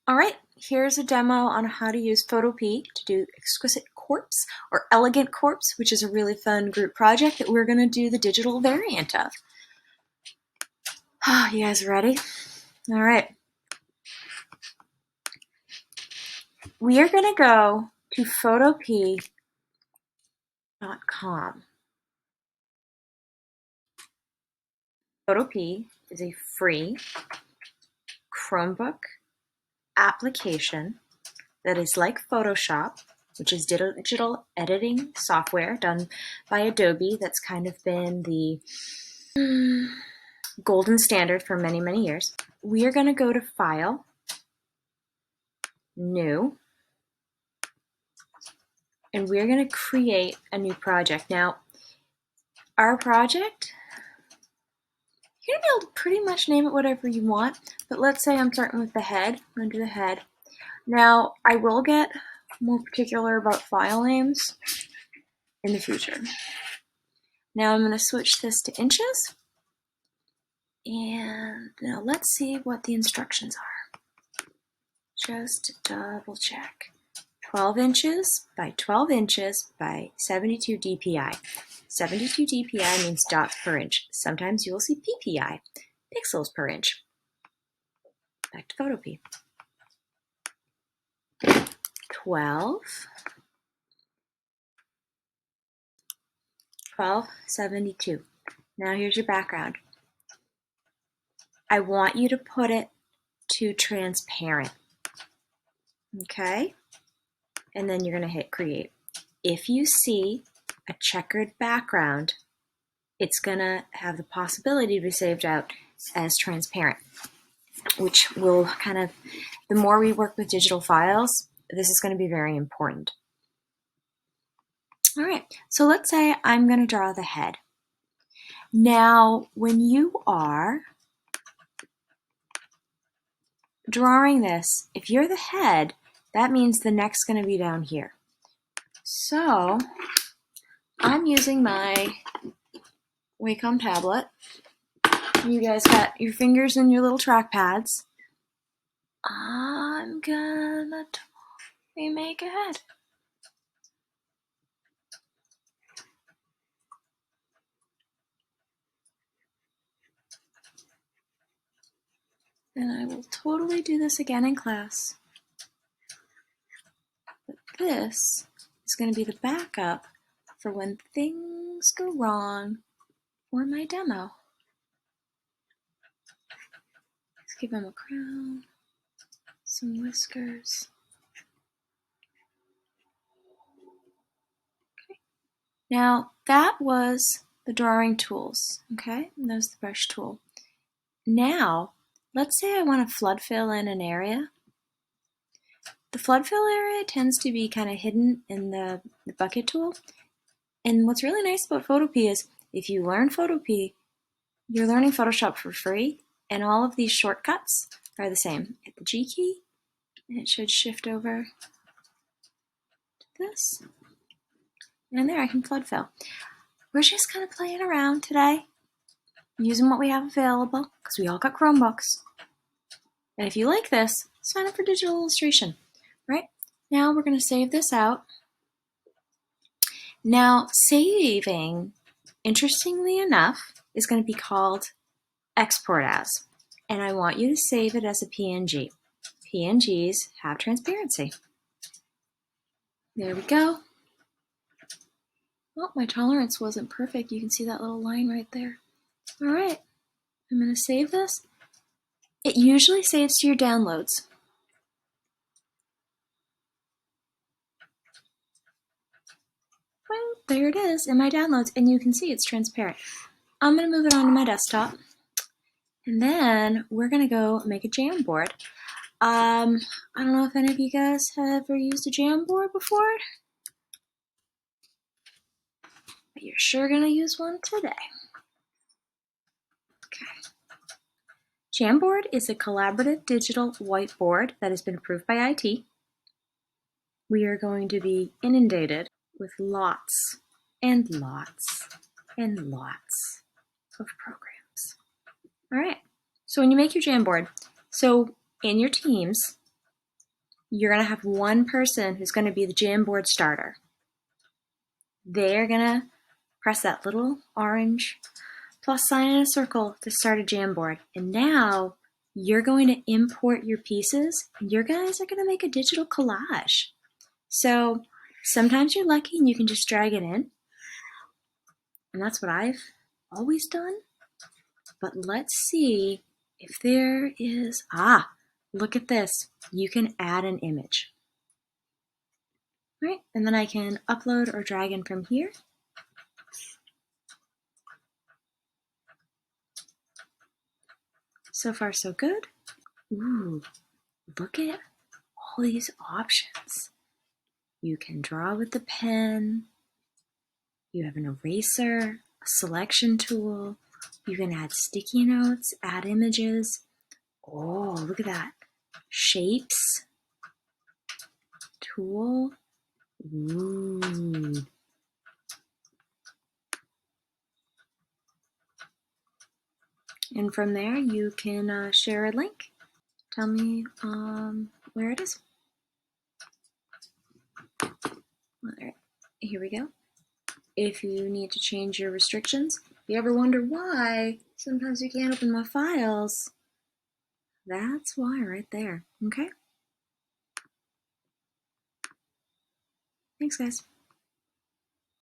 All right, here's a demo on how to use Photopea to do Exquisite Corpse or Elegant Corpse, which is a really fun group project that we're going to do the digital variant of. You guys ready? All right. We are going to go to photopea.com. Photopea is a free Chromebook application that is like Photoshop, which is digital editing software done by Adobe that's kind of been the golden standard for many, many years. We are going to go to File, New, and we're going to create a new project. Now, our project, you're going to be able to pretty much name it whatever you want, but let's say I'm starting with the head. I'm going to do the head. Now, I will get more particular about file names in the future. Now I'm going to switch this to inches, and now let's see what the instructions are. Just to double check. 12 inches by 12 inches by 72 dpi. 72 dpi means dots per inch. Sometimes you will see ppi, pixels per inch. Back to Photopea. 1272. Now here's your background. I want you to put it to transparent. Okay? And then you're going to hit create. If you see a checkered background, it's going to have the possibility to be saved out as transparent, which will kind of, the more we work with digital files, this is going to be very important. All right, so let's say I'm going to draw the head. Now, when you are drawing this, if you're the head, that means the neck's going to be down here. So I'm using my Wacom tablet. You guys got your fingers in your little trackpads. I'm gonna totally make a head. And I will totally do this again in class. But this is going to be the backup for when things go wrong for my demo. Let's give him a crown, some whiskers. Okay. Now that was the drawing tools, okay? And that was the brush tool. Now, let's say I want to flood fill in an area. The flood fill area tends to be kind of hidden in the bucket tool. And what's really nice about Photopea is if you learn Photopea, you're learning Photoshop for free, and all of these shortcuts are the same. Hit the G key, and it should shift over to this. And there I can flood fill. We're just kind of playing around today, using what we have available, because we all got Chromebooks. And if you like this, sign up for digital illustration. Right? Now we're going to save this out. Now saving, interestingly enough, is going to be called export as. And I want you to save it as a PNG. PNGs have transparency. There we go. Oh, my tolerance wasn't perfect. You can see that little line right there. All right, I'm going to save this. It usually saves to your downloads. Well, there it is in my downloads, and you can see it's transparent. I'm going to move it onto my desktop, and then we're going to go make a Jamboard. I don't know if any of you guys have ever used a Jamboard before, but you're sure going to use one today. Okay. Jamboard is a collaborative digital whiteboard that has been approved by IT. We are going to be inundated with lots and lots and lots of programs. All right, so when you make your Jamboard, so in your teams, you're going to have one person who's going to be the Jamboard starter. They're going to press that little orange plus sign in a circle to start a Jamboard. And now you're going to import your pieces, and your guys are going to make a digital collage. So sometimes you're lucky and you can just drag it in. And that's what I've always done. But let's see if there is, look at this. You can add an image. Right, and then I can upload or drag in from here. So far, so good. Ooh, look at all these options. You can draw with the pen. You have an eraser, a selection tool. You can add sticky notes, add images. Oh, look at that. Shapes. Tool. Ooh. And from there, you can share a link. Tell me where it is. All right, here we go. If you need to change your restrictions, if you ever wonder why sometimes you can't open my files, that's why right there, okay? Thanks, guys.